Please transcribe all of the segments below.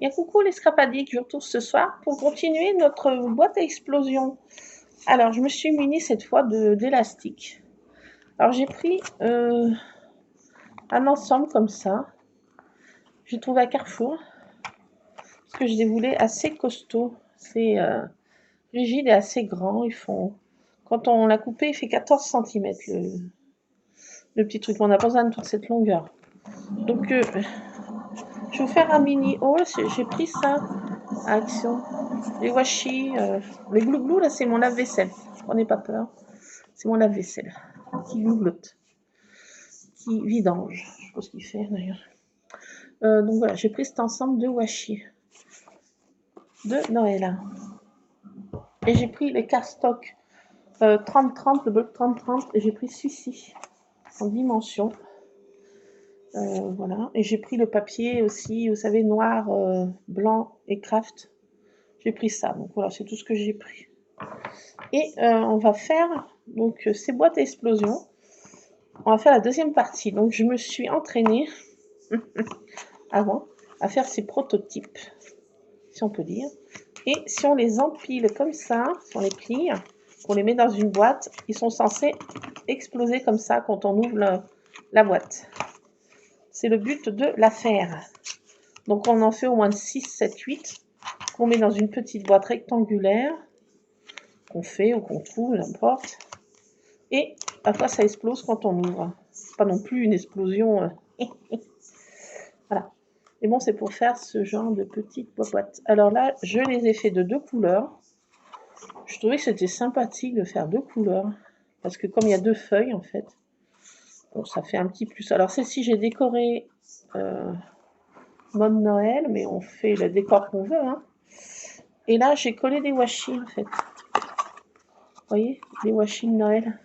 Bien coucou les scrapadiques, je retrouve ce soir pour continuer notre boîte à explosion. Alors je me suis munie cette fois d'élastique. Alors j'ai pris un ensemble comme ça. J'ai trouvé à Carrefour parce que je les voulais assez costauds. C'est rigide et assez grand. Quand on l'a coupé, il fait 14 cm le petit truc. On n'a pas besoin de toute cette longueur. Donc je vais vous faire un mini haul. J'ai pris ça à Action. Les washi, les glouglou, là, c'est mon lave-vaisselle. Prenez pas peur. C'est mon lave-vaisselle. Qui glougloute. Qui vidange. Je sais pas ce qu'il fait d'ailleurs. Donc voilà, j'ai pris cet ensemble de washi. De Noël. Et j'ai pris les cardstock 30-30, le bloc 30-30. Et j'ai pris celui-ci. En dimension. Voilà. Et j'ai pris le papier aussi, vous savez, noir, blanc et craft. J'ai pris ça. Donc voilà, c'est tout ce que j'ai pris. Et on va faire donc ces boîtes à explosion. On va faire la deuxième partie. Donc je me suis entraînée avant à faire ces prototypes, si on peut dire. Et si on les empile comme ça, si on les plie, qu'on les met dans une boîte, ils sont censés exploser comme ça quand on ouvre la boîte. C'est le but de l'affaire. Donc on en fait au moins 6, 7, 8 qu'on met dans une petite boîte rectangulaire qu'on fait ou qu'on trouve, n'importe. Et parfois ça explose quand on ouvre. C'est pas non plus une explosion. Voilà. Et bon, c'est pour faire ce genre de petites boîtes. Alors là, je les ai fait de 2 couleurs. Je trouvais que c'était sympathique de faire 2 couleurs. Parce que comme il y a 2 feuilles, en fait, bon, ça fait un petit plus. Alors celle-ci, j'ai décoré mode Noël, mais on fait le décor qu'on veut. Hein. Et là, j'ai collé des washi, en fait. Vous voyez, des washi de Noël.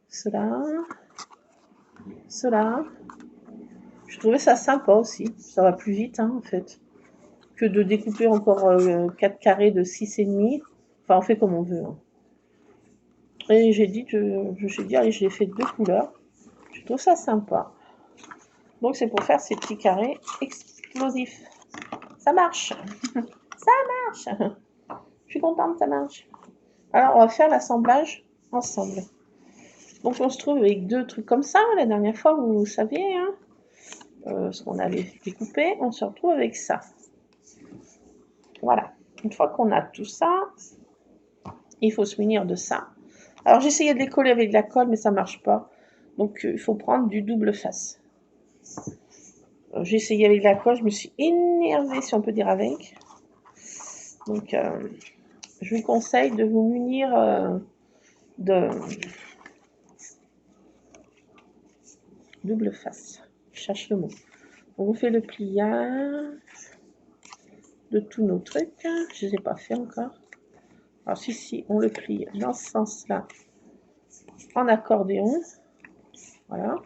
Cela. Je trouvais ça sympa aussi. Ça va plus vite, hein, en fait, que de découper encore 4 carrés de 6,5. Enfin, on fait comme on veut. Hein. Et j'ai dit, allez, je l'ai fait de 2 couleurs. Je trouve ça sympa. Donc, c'est pour faire ces petits carrés explosifs. Ça marche. Ça marche. Je suis contente, ça marche. Alors, on va faire l'assemblage ensemble. Donc, on se trouve avec 2 trucs comme ça. La dernière fois, vous saviez, hein, ce qu'on avait découpé. On se retrouve avec ça. Voilà. Une fois qu'on a tout ça, il faut se munir de ça. Alors, j'essayais de les coller avec de la colle, mais ça ne marche pas. Donc, il faut prendre du double face. J'ai essayé avec la colle, je me suis énervée, si on peut dire avec. Donc, je vous conseille de vous munir de double face. Je cherche le mot. On vous fait le pliage de tous nos trucs. Je ne les ai pas fait encore. Alors, si, on le plie dans ce sens-là, en accordéon. Voilà.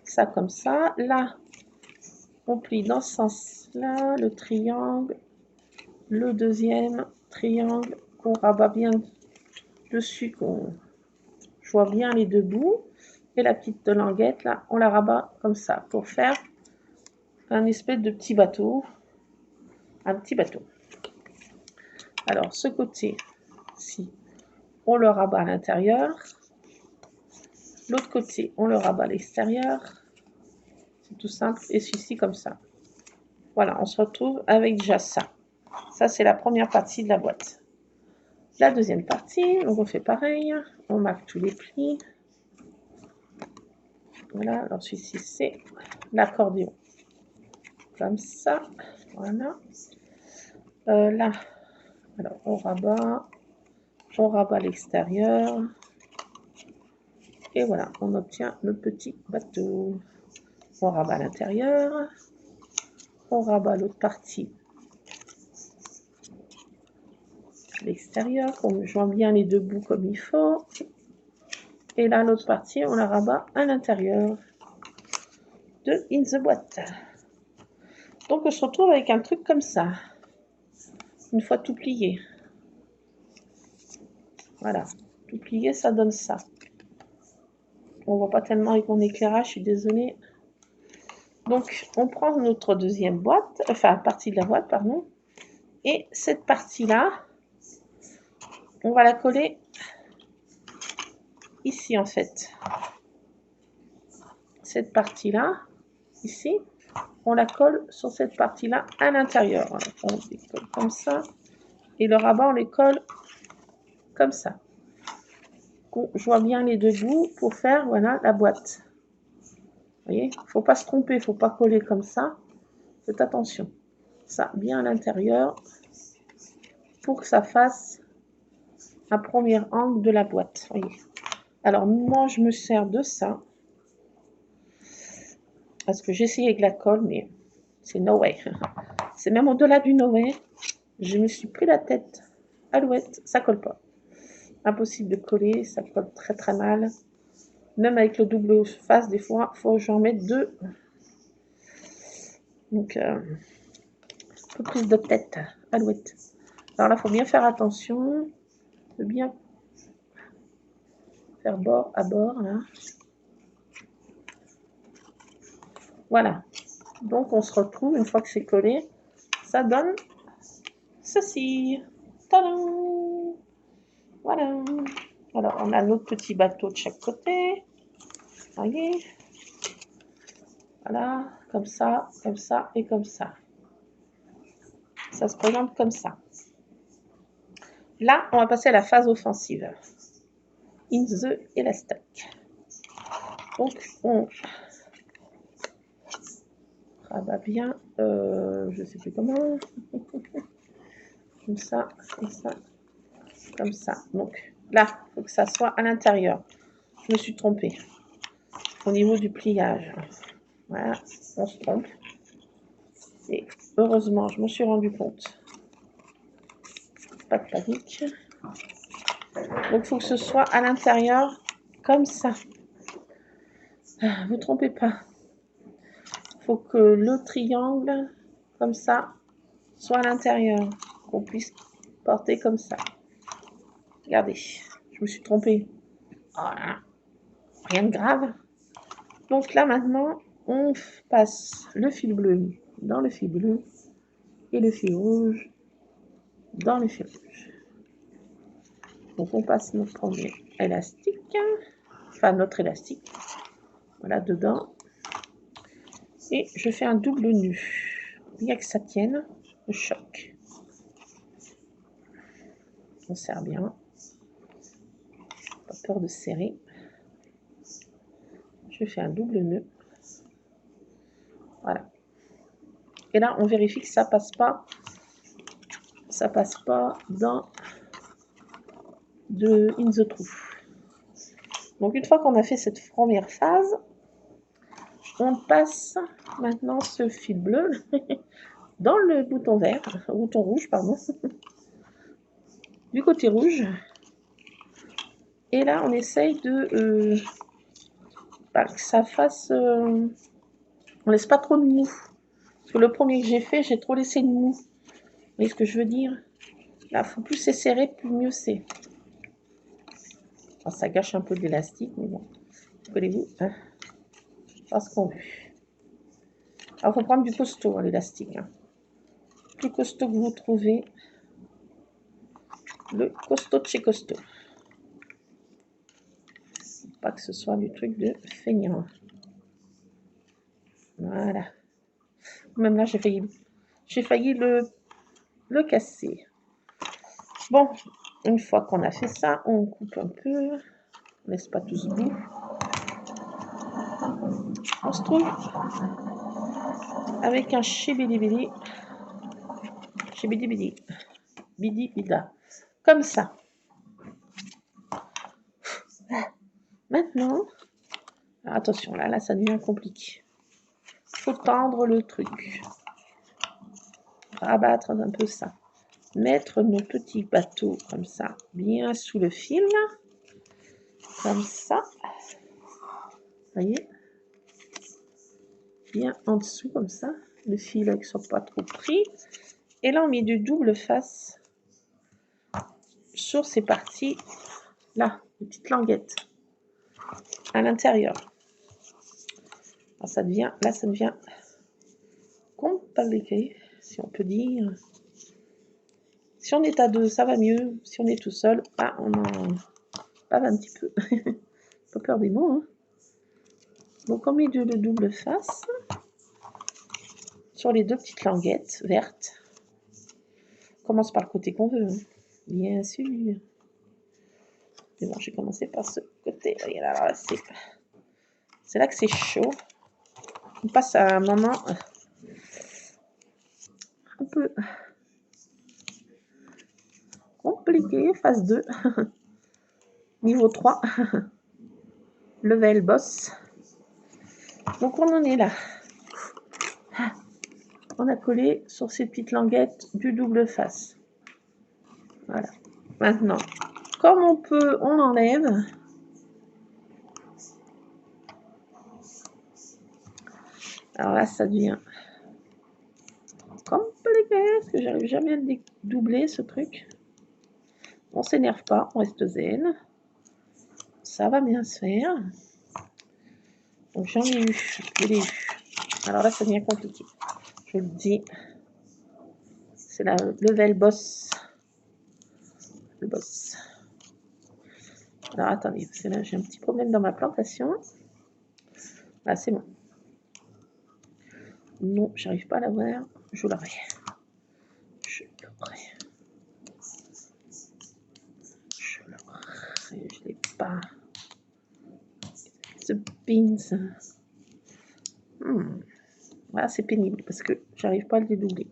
Ça comme ça. Là, on plie dans ce sens-là, le triangle, le deuxième triangle, qu'on rabat bien dessus, je vois bien les 2 bouts. Et la petite languette, là, on la rabat comme ça, pour faire un espèce de petit bateau. Un petit bateau. Alors, ce côté-ci, on le rabat à l'intérieur. L'autre côté, on le rabat à l'extérieur. C'est tout simple. Et celui-ci comme ça. Voilà, on se retrouve avec déjà ça. Ça, c'est la première partie de la boîte. La deuxième partie, donc on fait pareil. On marque tous les plis. Voilà, alors celui-ci, c'est l'accordéon. Comme ça. Voilà. Là, alors on rabat l'extérieur. Et voilà, on obtient le petit bateau. On rabat l'intérieur. On rabat l'autre partie. L'extérieur, on joint bien les 2 bouts comme il faut. Et là, l'autre partie, on la rabat à l'intérieur de In the boîte. Donc, on se retrouve avec un truc comme ça. Une fois tout plié. Voilà. Tout plié, ça donne ça. On voit pas tellement avec mon éclairage, je suis désolée. Donc, on prend notre deuxième boîte, enfin, partie de la boîte, pardon. Et cette partie-là, on va la coller ici, en fait. Cette partie-là, ici, on la colle sur cette partie-là à l'intérieur. On les colle comme ça. Et le rabat, on les colle comme ça. Je vois bien les deux bouts pour faire, voilà, la boîte. Vous voyez, il ne faut pas se tromper, il ne faut pas coller comme ça. Faites attention. Ça, bien à l'intérieur, pour que ça fasse un premier angle de la boîte. Voyez. Alors, moi, je me sers de ça. Parce que j'ai essayé avec la colle, mais c'est no way. C'est même au-delà du no way. Je me suis pris la tête. Alouette, ça colle pas. Impossible de coller, ça colle très très mal. Même avec le double face, des fois, il faut que j'en mette deux. Donc, un peu prise de tête, alouette. Alors là, il faut bien faire attention, de bien faire bord à bord, là. Voilà. Donc, on se retrouve, une fois que c'est collé, ça donne ceci. Tadam! Voilà. Alors, on a notre petit bateau de chaque côté. Voyez. Voilà, comme ça et comme ça. Ça se présente comme ça. Là, on va passer à la phase offensive. In the elastic. Donc, on rabat bien, je ne sais plus comment. Comme ça, comme ça, comme ça. Donc, là, il faut que ça soit à l'intérieur. Je me suis trompée. Au niveau du pliage. Voilà, on se trompe. Et heureusement, je me suis rendu compte. Pas de panique. Donc, il faut que ce soit à l'intérieur, comme ça. Vous ne trompez pas. Il faut que le triangle, comme ça, soit à l'intérieur. Qu'on puisse porter comme ça. Regardez, je me suis trompée. Voilà. Rien de grave. Donc là, maintenant, on passe le fil bleu dans le fil bleu et le fil rouge dans le fil rouge. Donc, on passe notre premier élastique, enfin notre élastique, voilà, dedans. Et je fais un double nœud, bien que ça tienne, le choc. On serre bien, pas peur de serrer. Je fais un double nœud, voilà. Et là, on vérifie que ça passe pas dans de in the trou. Donc une fois qu'on a fait cette première phase, on passe maintenant ce fil bleu dans le bouton vert, bouton rouge, pardon, du côté rouge. Et là, on essaye de que ça fasse... on laisse pas trop de mou. Parce que le premier que j'ai fait, j'ai trop laissé de mou. Vous voyez ce que je veux dire? Là, faut plus c'est serré, plus mieux c'est. Alors, ça gâche un peu de l'élastique, mais bon. Collez-vous, hein, pas ce qu'on veut. Alors, il faut prendre du costaud, hein, l'élastique. Hein. Plus costaud que vous trouvez, le costaud de chez costaud. Pas que ce soit du truc de feignant. Voilà. Même là, j'ai failli le casser. Bon, une fois qu'on a fait ça, on coupe un peu. On laisse pas tout ce bout. On se trouve avec un chibidi-bidi. Chibidi-bidi. Bidi-bida. Comme ça. Maintenant, attention, là, ça devient compliqué. Il faut tendre le truc. Rabattre un peu ça. Mettre nos petits bateaux comme ça, bien sous le fil. Comme ça. Vous voyez? Bien en dessous, comme ça. Le fil ne soit pas trop pris. Et là, on met du double face sur ces parties là, les petites languettes à l'intérieur. Ça devient, là, ça devient compliqué, si on peut dire. Si on est à deux, ça va mieux. Si on est tout seul, on en bave un petit peu. Pas peur des mots. Hein. Donc, on met le double face sur les deux petites languettes vertes. On commence par le côté qu'on veut, hein. Bien sûr. Mais bon, j'ai commencé par ce côté. Alors là, c'est là que c'est chaud. On passe à un moment un peu compliqué, phase 2. Niveau 3. Level boss. Donc on en est là. On a collé sur ces petites languettes du double face. Voilà. Maintenant, comme on peut, on enlève. Alors là, ça devient compliqué, parce que j'arrive jamais à le doubler, ce truc. On s'énerve pas, on reste zen. Ça va bien se faire. Donc j'en ai eu, je l'ai eu. Alors là, ça devient compliqué. Je le dis. C'est la level boss. Le boss. Alors attendez, parce que là j'ai un petit problème dans ma plantation. Là c'est bon. Non, j'arrive pas à l'avoir. Je l'aurai. Je l'aurai. Je l'aurai. Je l'ai pas. Ce pins. Voilà, c'est pénible parce que j'arrive pas à le dédoubler.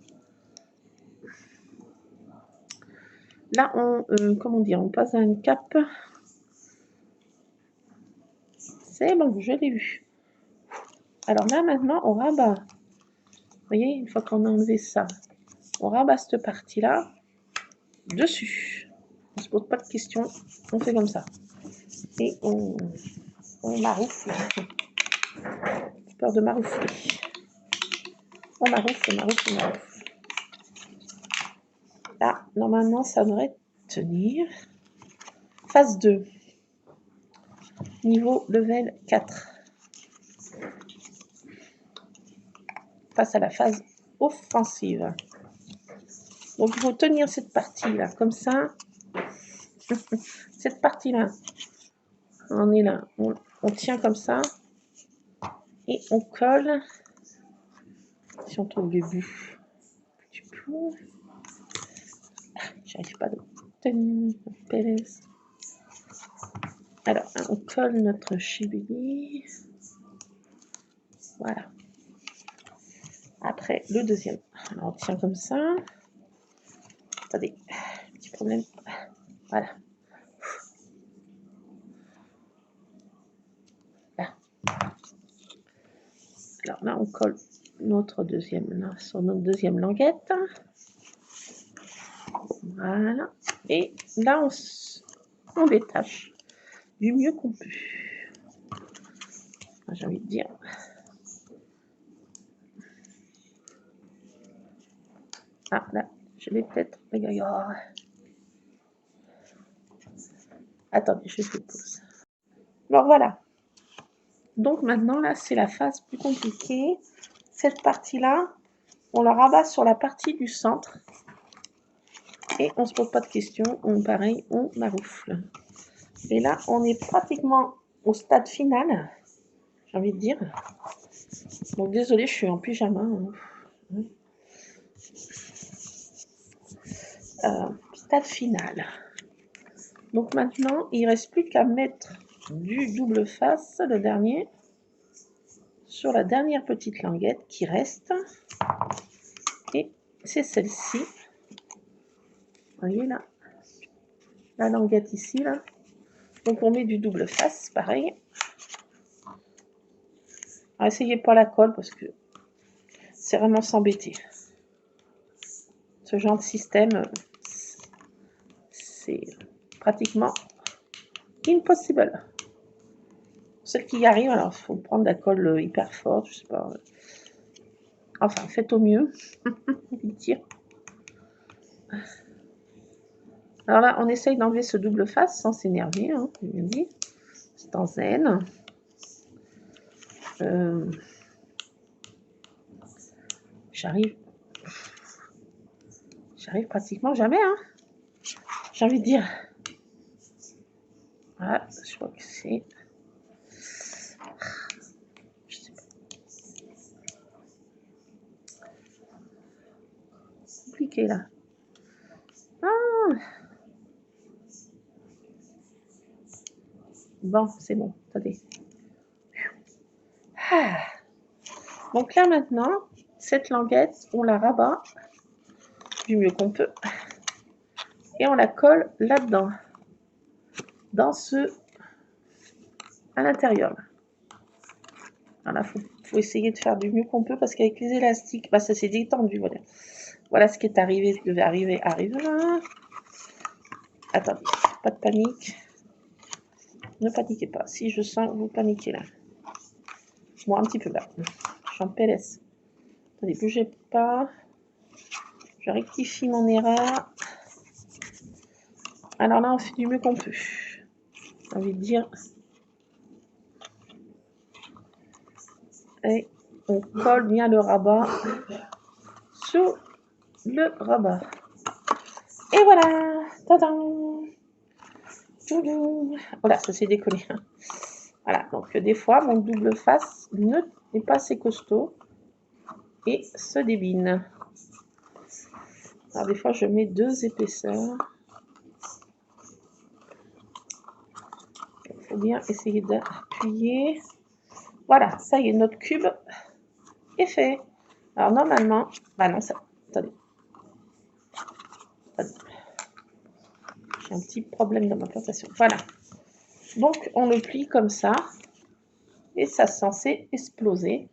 Là, comment dire, on passe à une cape. C'est bon, je l'ai vu. Alors là, maintenant, on rabat. Vous voyez, une fois qu'on a enlevé ça, on rabat cette partie-là dessus. On se pose pas de questions, on fait comme ça. Et on maroufle. Peur de maroufler. On maroufle. Là, normalement, ça devrait tenir. Phase 2. Niveau level 4. Face à la phase offensive. Donc, il faut tenir cette partie-là, comme ça. Cette partie-là, on est là. On tient comme ça. Et on colle. Si on trouve les bouts. Du coup, j'arrive pas à tenir. Alors, on colle notre chibili. Voilà. Après, le deuxième. Alors, on tient comme ça. Attendez, petit problème. Voilà. Là. Alors là, on colle notre deuxième, là, sur notre deuxième languette. Voilà. Et là, on détache du mieux qu'on peut. J'ai envie de dire. Ah, là, je l'ai peut-être. Attendez, je fais pause. Bon, voilà. Donc maintenant, là, c'est la phase plus compliquée. Cette partie-là, on la rabat sur la partie du centre. Et on ne se pose pas de questions. Pareil, on maroufle. Et là, on est pratiquement au stade final. J'ai envie de dire. Donc, désolé, je suis en pyjama. Stade final. Donc maintenant, il ne reste plus qu'à mettre du double face, le dernier, sur la dernière petite languette qui reste. Et c'est celle-ci. Vous voyez là, la languette ici, là. Donc on met du double face, pareil. Alors, essayez pas la colle parce que c'est vraiment s'embêter. Ce genre de système, c'est pratiquement impossible. Celles qui y arrivent, alors il faut prendre la colle hyper forte, je sais pas. Enfin, faites au mieux. Tire. Alors là, on essaye d'enlever ce double face sans s'énerver, hein, je me dis. C'est en zen. j'arrive pratiquement jamais, hein. J'ai envie de dire. Voilà, je crois que c'est... Je sais pas. Compliqué, là. Ah. Bon, c'est bon, attendez. Ah. Donc là, maintenant, cette languette, on la rabat du mieux qu'on peut. Et on la colle là-dedans. Dans ce... à l'intérieur. Voilà, faut essayer de faire du mieux qu'on peut parce qu'avec les élastiques, bah, ça s'est détendu. Voilà ce qui est arrivé, ce qui devait arriver, arrive là. Attendez, pas de panique. Ne paniquez pas. Si je sens que vous paniquez là. Moi, un petit peu là. Je suis en PLS. Attendez, bougez pas. Je rectifie mon erreur. Alors là, on fait du mieux qu'on peut. J'ai envie de dire. Et on colle bien le rabat sur le rabat. Et voilà. Tadam. Voilà, ça s'est décollé. Voilà, donc des fois, mon double face n'est pas assez costaud et se débine. Alors des fois, je mets 2 épaisseurs. Il faut bien essayer d'appuyer. Voilà, ça y est, notre cube est fait. Alors normalement, bah non, ça... Attendez. J'ai un petit problème dans ma plantation. Voilà. Donc, on le plie comme ça. Et ça est censé exploser.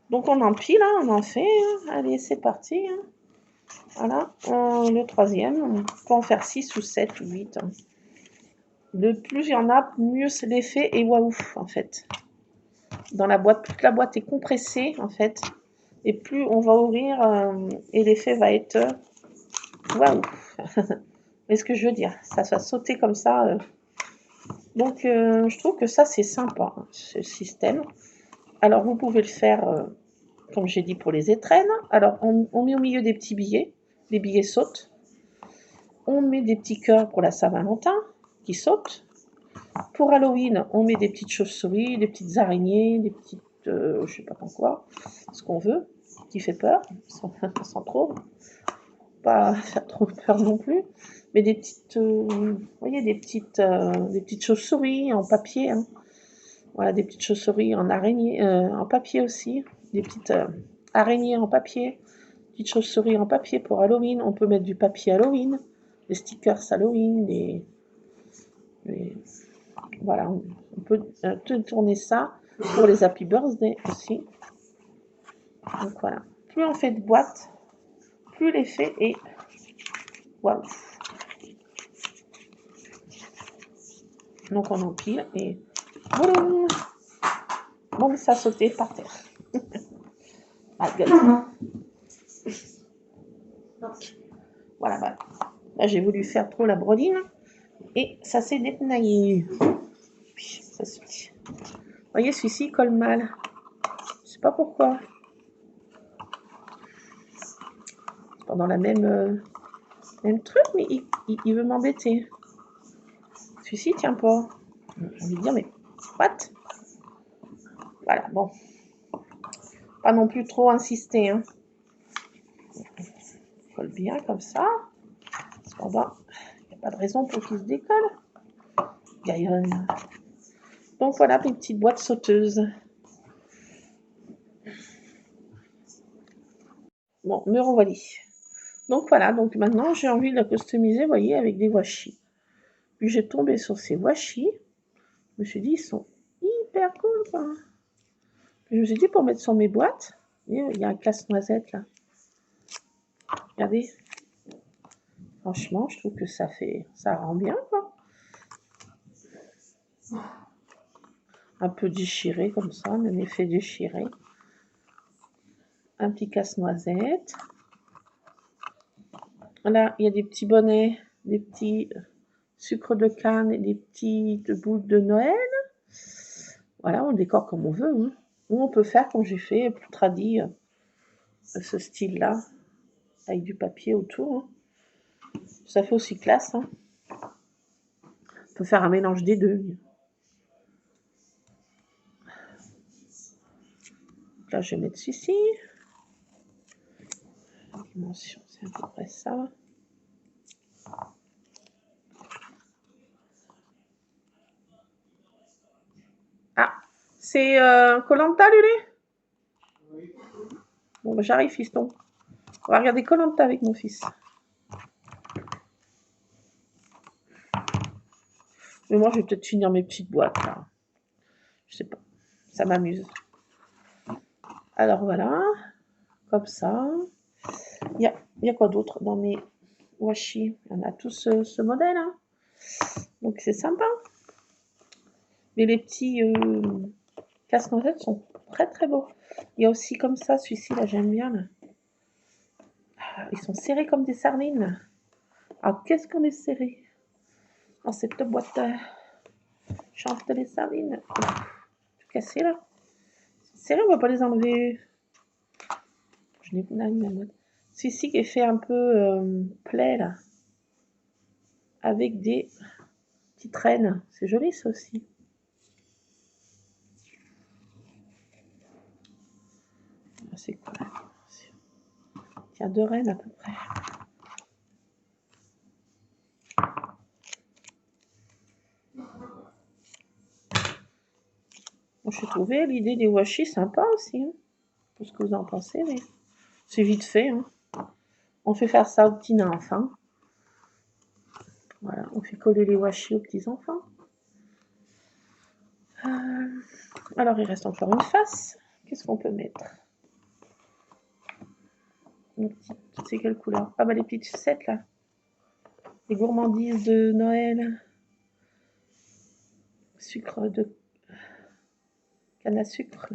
Donc, on empile, hein, on en fait. Hein. Allez, c'est parti. Hein. Voilà. Le troisième, on peut en faire 6 ou 7 ou 8. Hein. Le plus il y en a, mieux c'est l'effet. Et waouh, en fait. Dans la boîte, toute la boîte est compressée, en fait. Et plus on va ouvrir, et l'effet va être... waouh. Mais ce que je veux dire, ça va sauter comme ça... Donc, je trouve que ça, c'est sympa, hein, ce système. Alors, vous pouvez le faire, comme j'ai dit, pour les étrennes. Alors, on met au milieu des petits billets. Les billets sautent. On met des petits cœurs pour la Saint-Valentin, qui sautent. Pour Halloween, on met des petites chauves-souris, des petites araignées, des petites... je sais pas quoi, ce qu'on veut, qui fait peur, sans trop. Pas faire trop peur non plus. Mais des petites... vous voyez, des petites chauves-souris en papier, hein. Voilà, des petites chauves-souris en araignée, en papier aussi. Des petites araignées en papier. Petites chauves-souris en papier pour Halloween. On peut mettre du papier Halloween. Des stickers Halloween. Voilà, on peut tourner ça pour les Happy Birthday aussi. Donc voilà. Plus on fait de boîtes, plus l'effet est... Waouh. Donc on empile et... Boum. Bon, ça a sauté par terre. Ah, donc, voilà, voilà. Là, j'ai voulu faire trop la brodine et ça s'est dépenaillé. Ça se... Vous voyez, celui-ci colle mal. Je sais pas pourquoi. C'est pas dans la même truc, mais il veut m'embêter. Celui-ci tient pas. J'ai envie de dire, mais what? Voilà, bon. Pas non plus trop insister, hein. Il colle bien comme ça. Cependant, il n'y a pas de raison pour qu'il se décolle. Donc voilà, mes petites boîtes sauteuses. Bon, me revoilà. Donc voilà, donc maintenant j'ai envie de la customiser, vous voyez, avec des washi. Puis j'ai tombé sur ces washi. Je me suis dit, ils sont hyper cool, quoi. Puis je me suis dit, pour mettre sur mes boîtes, il y a un casse-noisette là. Regardez. Franchement, je trouve que ça rend bien, quoi. Un peu déchiré comme ça, même effet déchiré. Un petit casse-noisette. Là, il y a des petits bonnets, des petits sucres de canne et des petites boules de Noël. Voilà, on le décore comme on veut. Hein. Ou on peut faire comme j'ai fait, plus tradit, ce style-là, avec du papier autour. Hein. Ça fait aussi classe. Hein. On peut faire un mélange des deux. Donc là, je vais mettre celui-ci. La dimension, c'est à peu près ça. Ah, c'est Koh-Lanta, Lulé? Bon, bah, j'arrive, fiston. On va regarder Koh-Lanta avec mon fils. Mais moi, je vais peut-être finir mes petites boîtes, là. Je sais pas. Ça m'amuse. Alors, voilà. Comme ça. Il y a quoi d'autre dans mes washi? On a tous ce modèle. Hein. Donc, c'est sympa. Mais les petits casse-noisettes sont très, très beaux. Il y a aussi comme ça, celui-ci, là, j'aime bien. Là. Ah, ils sont serrés comme des sardines. Ah, qu'est-ce qu'on est serré dans cette boîte chante les sardines. Tout cassé, là. C'est serré, on va pas les enlever. Je n'ai pas la boîte. Celui-ci qui est fait un peu plaid, là. Avec des petites reines. C'est joli, ça aussi. C'est quoi la dimension? Il y a 2 reines à peu près. Bon, j'ai trouvé l'idée des washi sympa aussi. Hein. Je sais pas ce que vous en pensez, mais c'est vite fait. Hein. On fait faire ça aux petits enfants. Voilà, on fait coller les washi aux petits enfants. Alors, il reste encore une face. Qu'est-ce qu'on peut mettre? C'est quelle couleur? Ah bah les petites sucettes là. Les gourmandises de Noël. Sucre de canne à sucre.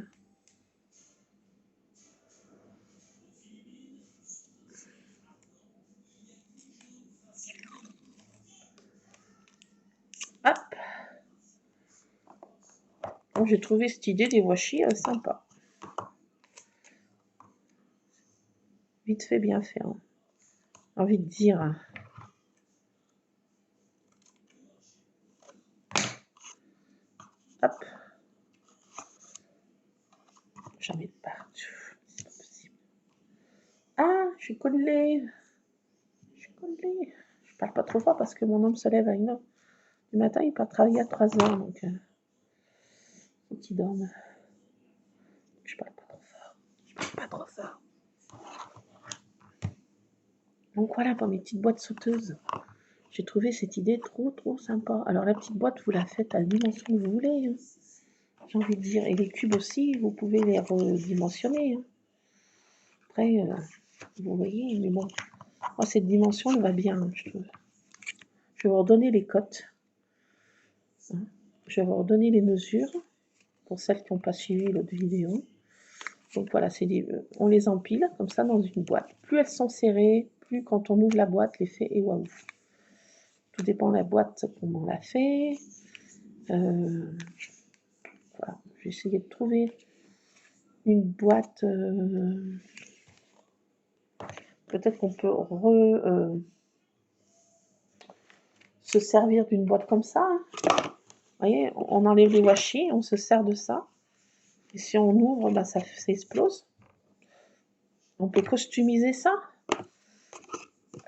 Hop. Bon, j'ai trouvé cette idée des washi sympa. Vite fait, bien fait. Hein. J'ai envie de dire. Hop. J'en mets partout. C'est pas possible. Ah, je suis collée. Je suis collée. Je parle pas trop fort parce que mon homme se lève à 1h du matin. Il part travailler à 3h. Donc, faut qu'il dorme. Je parle pas trop fort. Je parle pas trop fort. Donc voilà pour mes petites boîtes sauteuses. J'ai trouvé cette idée trop sympa. Alors la petite boîte, vous la faites à la dimension que vous voulez. Hein. J'ai envie de dire. Et les cubes aussi, vous pouvez les redimensionner. Hein. Après, vous voyez, mais bon. Moi, cette dimension, elle va bien, je trouve. Je vais vous redonner les cotes. Hein. Je vais vous redonner les mesures pour celles qui n'ont pas suivi l'autre vidéo. Donc voilà, on les empile comme ça dans une boîte. Plus elles sont serrées, plus quand on ouvre la boîte, l'effet est waouh. Tout dépend de la boîte, comment on l'a fait. Voilà, j'ai essayé de trouver une boîte. Peut-être qu'on peut se servir d'une boîte comme ça. Hein. Vous voyez, on enlève les washi, on se sert de ça. Et si on ouvre, bah, ça explose. On peut customiser ça.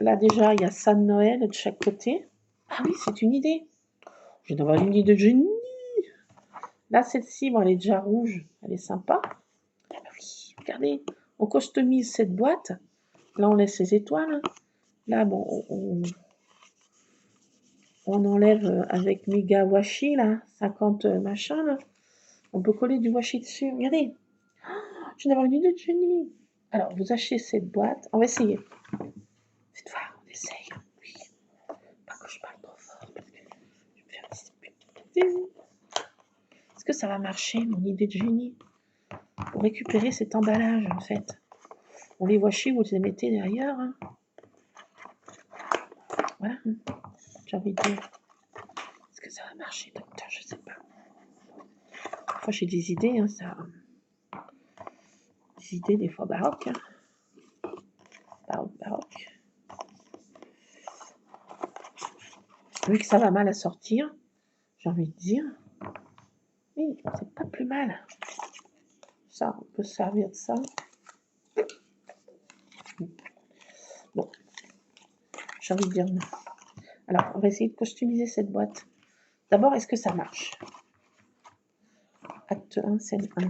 Là déjà, il y a ça de Noël de chaque côté. Ah oui, c'est une idée. Je viens d'avoir une idée de génie. Là, celle-ci, bon, elle est déjà rouge. Elle est sympa. Ah oui, regardez, on customise cette boîte. Là, on laisse les étoiles. Là, bon, on enlève avec méga washi, là, 50 machin, là. On peut coller du washi dessus. Regardez. Je viens d'avoir une idée de génie. Alors, vous achetez cette boîte. On va essayer. Faites voir, on essaye. Oui. Pas que je parle trop fort, parce que je vais me faire disputer. Est-ce que ça va marcher, mon idée de génie? Pour récupérer cet emballage, en fait. On les washi, vous les mettez derrière. Hein. Voilà. J'ai envie de dire. Est-ce que ça va marcher, docteur? Je sais pas. Parfois, j'ai des idées, hein, ça... Des idées, des fois baroques. Hein. vu que ça va mal à sortir, j'ai envie de dire, oui, c'est pas plus mal. Ça, on peut se servir de ça. Bon, j'ai envie de dire non. Alors, on va essayer de customiser cette boîte. D'abord, est-ce que ça marche? Acte 1, scène 1.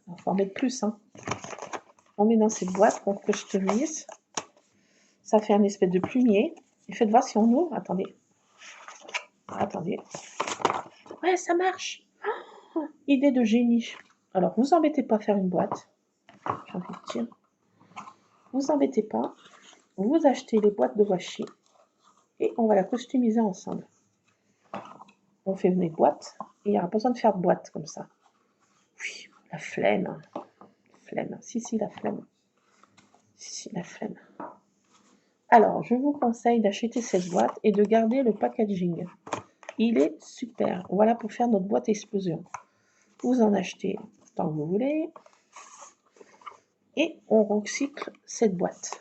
Il faut en mettre plus, hein. On met dans cette boîte qu'on customise. Ça fait un espèce de plumier. Et faites voir si on ouvre. Attendez. Attendez. Ouais, ça marche. Oh, idée de génie. Alors, vous embêtez pas à faire une boîte. J'ai envie de dire. Vous embêtez pas. Vous achetez les boîtes de washi. Et on va la customiser ensemble. On fait une boîte. Et il n'y aura pas besoin de faire de boîte comme ça. Oui, la flemme. Flemme. Si, la flemme. Si, la flemme. Alors, je vous conseille d'acheter cette boîte et de garder le packaging. Il est super. Voilà pour faire notre boîte explosion. Vous en achetez tant que vous voulez. Et on recycle cette boîte.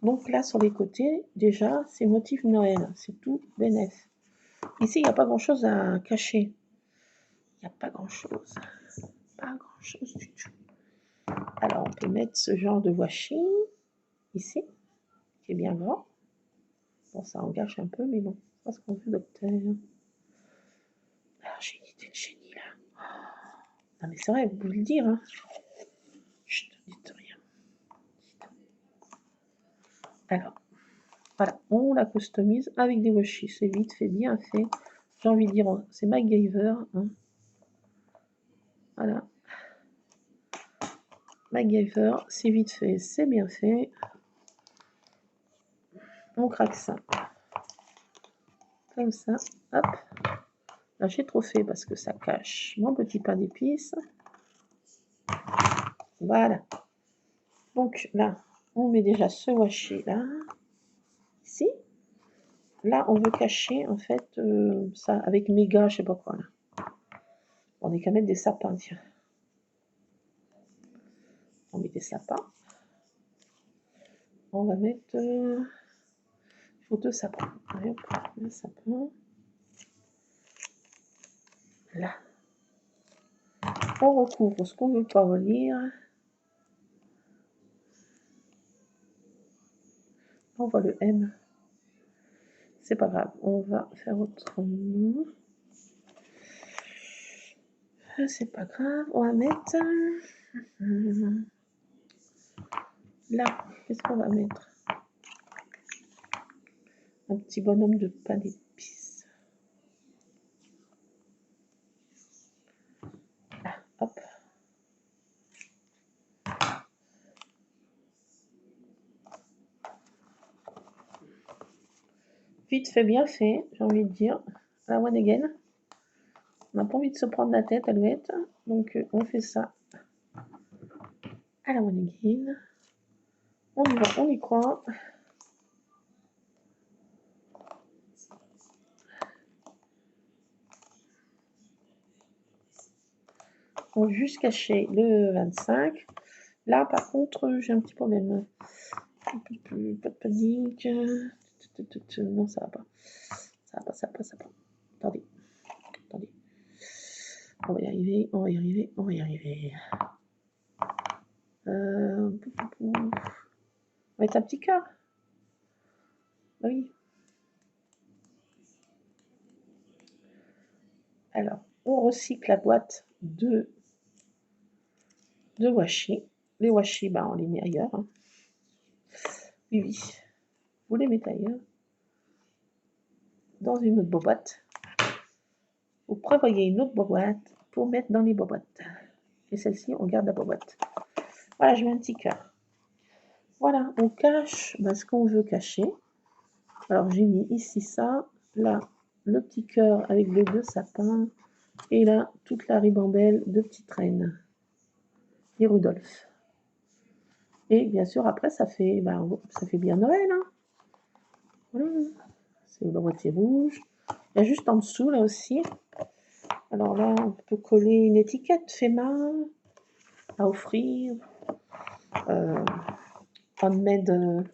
Donc là, sur les côtés, déjà, c'est motif Noël. C'est tout bénef. Ici, il n'y a pas grand-chose à cacher. Il n'y a pas grand-chose. Pas grand-chose du tout. Alors, on peut mettre ce genre de washi ici, qui est bien grand. Bon, ça en gâche un peu, mais bon, c'est pas ce qu'on veut d'obtenir. Alors, j'ai une idée de génie, là. Non, mais c'est vrai, vous pouvez le dire, hein. Chut, dites rien. Alors, voilà, on la customise avec des washi. C'est vite fait, bien fait. J'ai envie de dire, c'est MacGyver, hein. Voilà. MacGyver, c'est vite fait, c'est bien fait. On craque ça. Comme ça, hop. Là, j'ai trop fait parce que ça cache mon petit pain d'épices. Voilà. Donc là, on met déjà ce washi là. Ici. Là, on veut cacher en fait ça avec méga, je sais pas quoi là. On est qu'à mettre des sapins, tiens. On met des sapins. On va mettre. Il faut 2 sapins. Allez, hop, un sapin. Là. On recouvre ce qu'on ne veut pas relire. On voit le M. C'est pas grave, on va faire autrement. C'est pas grave, on va mettre là. Qu'est-ce qu'on va mettre? Un petit bonhomme de pain d'épices. Là, hop. Vite fait, bien fait, j'ai envie de dire. À la one again. On n'a pas envie de se prendre la tête, Alouette. Donc, on fait ça à la one again. On y va, on y croit. On va juste cacher le 25. Là, par contre, j'ai un petit problème. Pas de panique. Non, ça va pas. Ça va pas, ça va pas, ça va pas. Attendez. Attendez. On va y arriver, on va y arriver, on va y arriver. On va mettre un petit cœur. Oui. Alors, on recycle la boîte de washi. Les washi, bah, on les met ailleurs. Hein. Oui. Vous les mettez ailleurs. Dans une autre boîte. Vous prévoyez une autre boîte pour mettre dans les boîtes. Et celle-ci, on garde la boîte. Voilà, je mets un petit cœur. Voilà, on cache ce qu'on veut cacher. Alors, j'ai mis ici ça, là, le petit cœur avec les 2 sapins, et là, toute la ribambelle de petites reines. Et Rudolph. Et bien sûr, après, ça fait bien Noël. Hein. Voilà. C'est la moitié rouge. Il y a juste en dessous, là aussi. Alors là, on peut coller une étiquette fait main à offrir. Handmade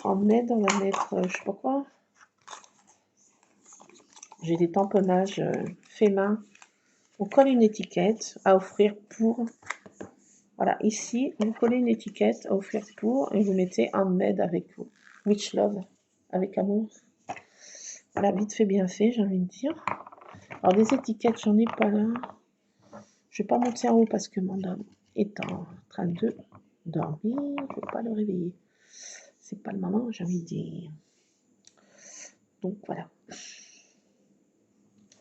En med, on va mettre, je sais pas quoi. J'ai des tamponnages faits main. On colle une étiquette à offrir pour. Voilà, ici, vous collez une étiquette à offrir pour et vous mettez handmade avec vous. Witch Love, avec amour. Voilà, vite fait, bien fait, j'ai envie de dire. Alors, des étiquettes, j'en ai pas là. Je vais pas monter en haut parce que mon homme est en train de dormir. Je ne vais pas le réveiller. C'est pas le moment, j'ai envie de dire. Donc, voilà.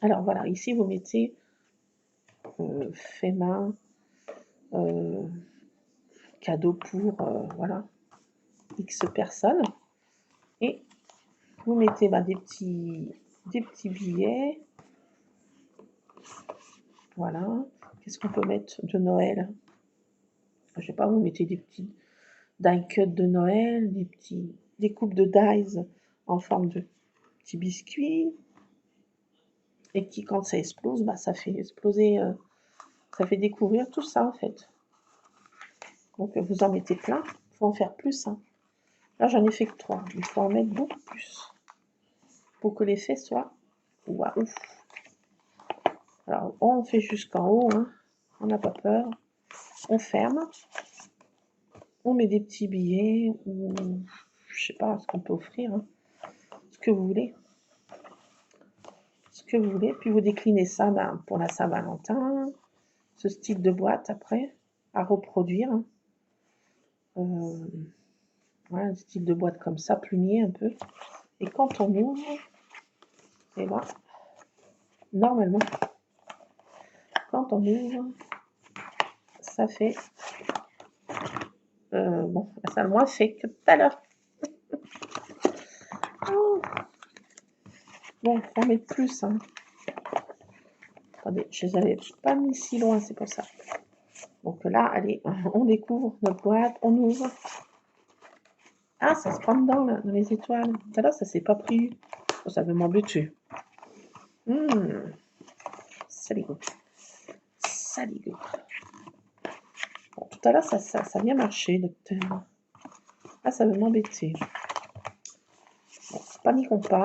Alors, voilà, ici, vous mettez fait main, cadeau pour, voilà, X personnes. Et vous mettez des petits billets. Voilà. Qu'est-ce qu'on peut mettre de Noël? Je sais pas, vous mettez des petits die cut de Noël, des coupes de dies en forme de petits biscuits. Et qui, quand ça explose, ça fait exploser, ça fait découvrir tout ça en fait. Donc vous en mettez plein, il faut en faire plus. Hein. Là j'en ai fait que 3, il faut en mettre beaucoup plus pour que l'effet soit waouh. Alors on fait jusqu'en haut, hein. On n'a pas peur, on ferme, on met des petits billets ou je sais pas ce qu'on peut offrir, hein. Ce que vous voulez. Ce que vous voulez, puis vous déclinez ça pour la Saint-Valentin, ce style de boîte après à reproduire. Hein. Voilà, un style de boîte comme ça, plumier un peu. Et quand on ouvre, et là, normalement, quand on ouvre, ça fait... bon, ça a moins fait que tout à l'heure. Oh. Bon, il faut en mettre plus. Hein. Attendez, je les avais pas mis si loin, c'est pour ça. Donc là, allez, on découvre notre boîte, on ouvre. Ah, ça se prend dedans, là, dans les étoiles. Tout à l'heure, ça s'est pas pris. Oh, ça veut m'embêter. Saligo. Saligo. Bon, tout à l'heure, ça a bien marché, docteur. Ah, ça veut m'embêter. Bon, paniquons pas.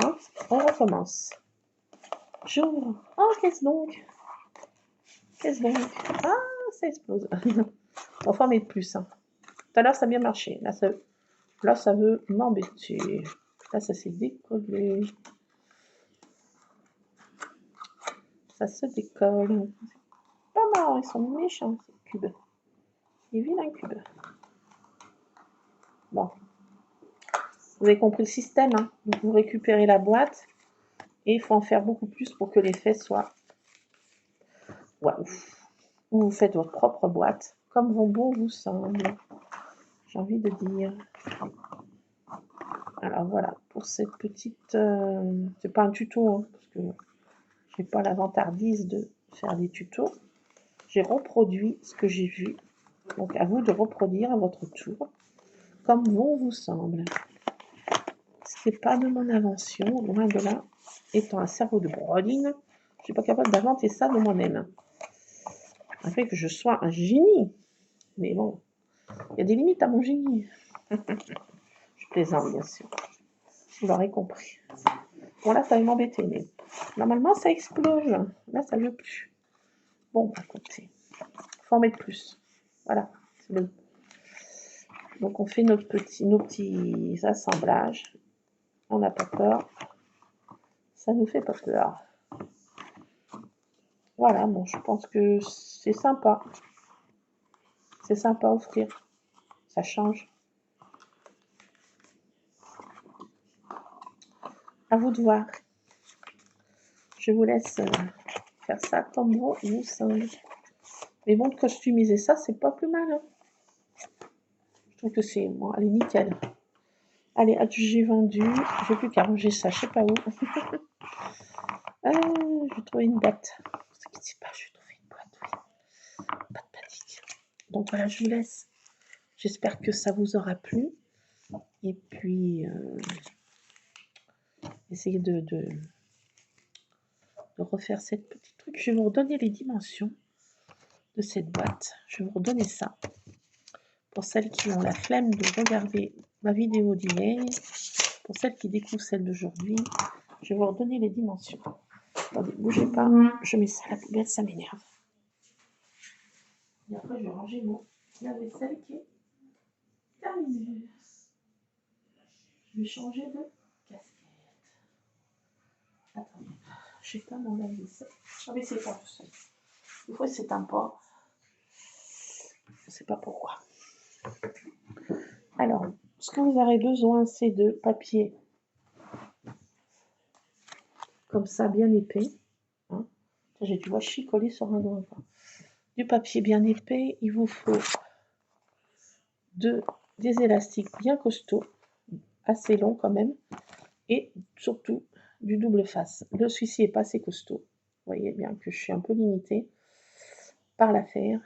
On recommence. J'ouvre. Oh, qu'est-ce donc? Qu'est-ce donc? Ah, ça explose. On va en mettre plus. Hein. Tout à l'heure, ça a bien marché. Là, ça veut m'embêter. Là, ça s'est décollé. Ça se décolle. Pas marrant, ils sont méchants, ces cubes. Les vilains cubes. Bon. Vous avez compris le système. Hein. Donc, vous récupérez la boîte. Et il faut en faire beaucoup plus pour que l'effet soit... Waouh. Ou vous faites votre propre boîte. Comme bon vous semble. J'ai envie de dire... Alors voilà, pour cette petite... c'est pas un tuto, hein, parce que j'ai pas la vantardise de faire des tutos. J'ai reproduit ce que j'ai vu. Donc à vous de reproduire à votre tour, comme bon vous semble. C'est pas de mon invention, loin de là. Étant un cerveau de brodine, je suis pas capable d'inventer ça de moi-même. Après que je sois un génie. Mais bon, il y a des limites à mon génie. Je plaisante, bien sûr. Vous l'aurez compris. Bon, là, ça va m'embêter, mais normalement, ça explose. Là, ça ne veut plus. Bon, écoutez, il faut en mettre plus. Voilà. Donc, on fait nos petits assemblages. On n'a pas peur. Ça ne nous fait pas peur. Voilà, bon, je pense que c'est sympa. C'est sympa à offrir. Ça change. À vous de voir. Je vous laisse faire ça comme bon vous semble. Mais bon, de customiser ça, c'est pas plus mal. Hein. Je trouve que c'est bon, allez, nickel. Allez, j'ai vendu. Je n'ai plus qu'à ranger ça, je sais pas où. Je vais trouver une boîte. Ne vous inquiétez pas, je vais trouver une boîte. Oui. Pas de panique. Donc voilà, je vous laisse. J'espère que ça vous aura plu. Et puis, essayez de refaire cette petite truc. Je vais vous redonner les dimensions de cette boîte. Je vais vous redonner ça. Pour celles qui ont la flemme de regarder ma vidéo d'hier. Pour celles qui découvrent celle d'aujourd'hui, je vais vous redonner les dimensions. Attendez, bougez pas, je mets ça à la poubelle, ça m'énerve. Et après, je vais ranger mon lave-vaisselle qui est terminée. Je vais changer de casquette. Attendez, je sais pas mon lave-vaisselle. Ah mais c'est pas tout seul. Des fois, c'est un pas. Je sais pas pourquoi. Alors, ce que vous aurez besoin, c'est de papier comme ça, bien épais. Hein. J'ai du washi collé sur un doigt. Du papier bien épais. Il vous faut des élastiques bien costauds, assez longs quand même, et surtout du double face. Le celui-ci n'est pas assez costaud. Vous voyez bien que je suis un peu limitée par l'affaire.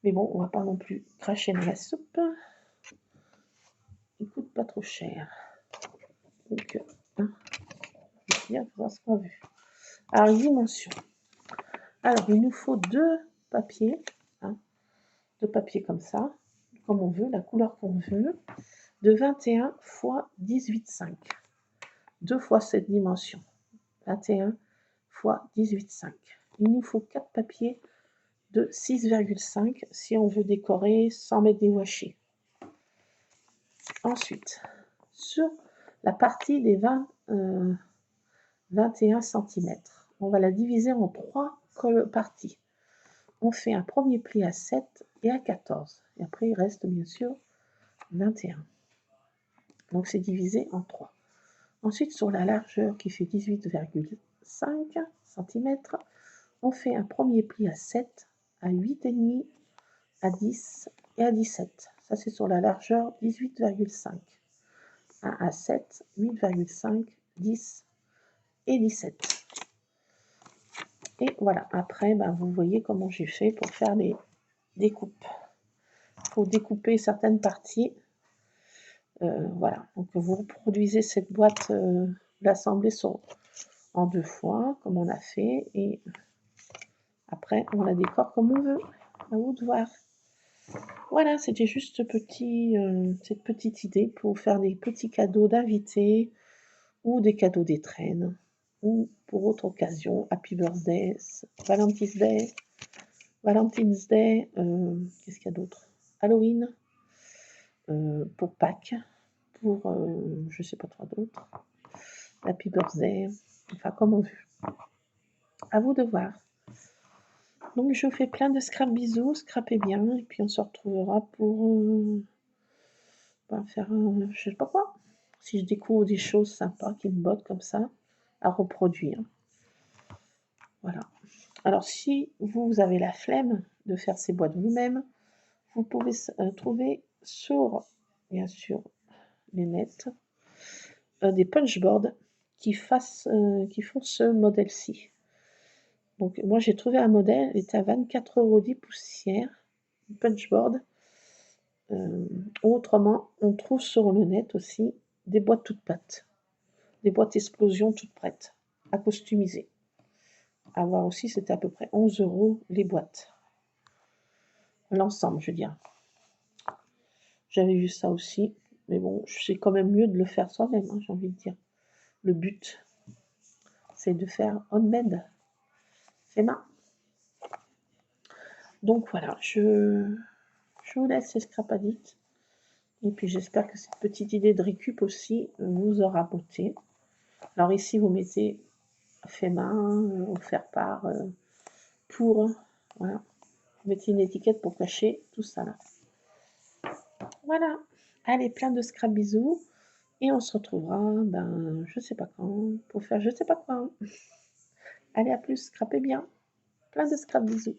Mais bon, on va pas non plus cracher dans la soupe. Il coûte pas trop cher. Donc, hein, je vais bien voir ce qu'on veut. Alors, dimension. Alors, il nous faut deux papiers. Hein, deux papiers comme ça, comme on veut, la couleur qu'on veut, de 21 x 18,5. 2 fois cette dimension. 21 x 18,5. Il nous faut 4 papiers de 6,5 si on veut décorer sans mettre des washi. Ensuite, sur la partie des 21 cm, on va la diviser en 3 parties. On fait un premier pli à 7 et à 14. Et après, il reste bien sûr 21. Donc, c'est divisé en 3. Ensuite, sur la largeur qui fait 18,5 cm, on fait un premier pli à 7, à 8,5, à 10 et à 17. Ça, c'est sur la largeur 18,5. 1 à 7, 8,5, 10 et 17. Et voilà, après, vous voyez comment j'ai fait pour faire les découpes. Il faut découper certaines parties. Voilà, donc vous reproduisez cette boîte, l'assemblée en 2 fois, comme on a fait, et après, on la décore comme on veut. À vous de voir. Voilà, c'était juste cette petite idée pour faire des petits cadeaux d'invités ou des cadeaux d'étrennes ou pour autre occasion, Happy Birthday, Valentine's Day, qu'est-ce qu'il y a d'autre? Halloween, pour Pâques, pour je sais pas trop d'autres, Happy Birthday, enfin comme on veut. À vous de voir. Donc je vous fais plein de scrap bisous, scrapez bien, et puis on se retrouvera pour faire je sais pas quoi. Si je découvre des choses sympas qui me bottent comme ça, à reproduire. Voilà. Alors si vous avez la flemme de faire ces boîtes vous-même, vous pouvez trouver sur, bien sûr, les nets, des punchboards qui font ce modèle-ci. Donc moi j'ai trouvé un modèle, il était à 24,10 € poussière, punchboard. Autrement, on trouve sur le net aussi des boîtes toutes pâtes, des boîtes explosion toutes prêtes, à customiser. À voir aussi, c'était à peu près 11 € les boîtes. L'ensemble, je veux dire. J'avais vu ça aussi, mais bon, c'est quand même mieux de le faire soi-même, hein, j'ai envie de dire. Le but, c'est de faire homemade, fait main. Donc voilà, je vous laisse ces scrapadites. Et puis j'espère que cette petite idée de récup aussi vous aura beauté. Alors ici, vous mettez fait main, ou faire part, pour, voilà. Vous mettez une étiquette pour cacher tout ça là. Voilà. Allez, plein de scrap bisous. Et on se retrouvera, je sais pas quand, pour faire je sais pas quoi. Allez, à plus, scrapez bien. Plein de scrap bisous.